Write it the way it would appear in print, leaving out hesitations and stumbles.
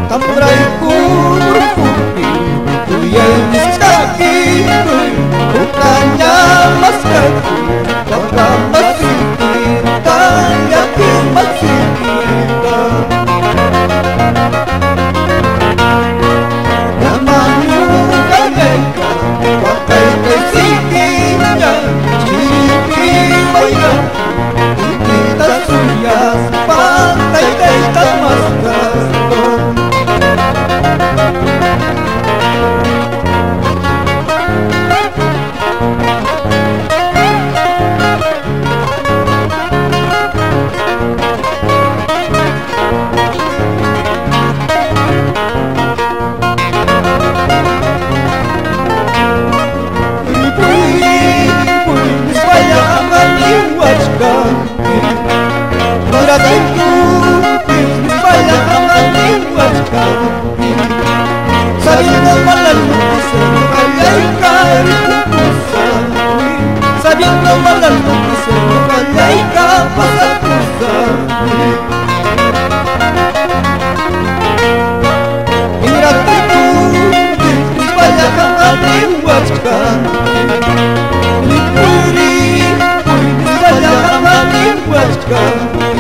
Tambraiku berputih, tulis kaki, bukannya mas kaki, maka masih kita, yakin masih kita. Namanya kagak, pakai kesikinya, ciri banyak, kita suya, pantai kita masker. Sabiendo mal al mundo, callai cari pupusan. Sabiendo mal al mundo, callai pasa pusan. Mira tú, vaya kamani wajkan. Ni puri, vaya kamani wajkan.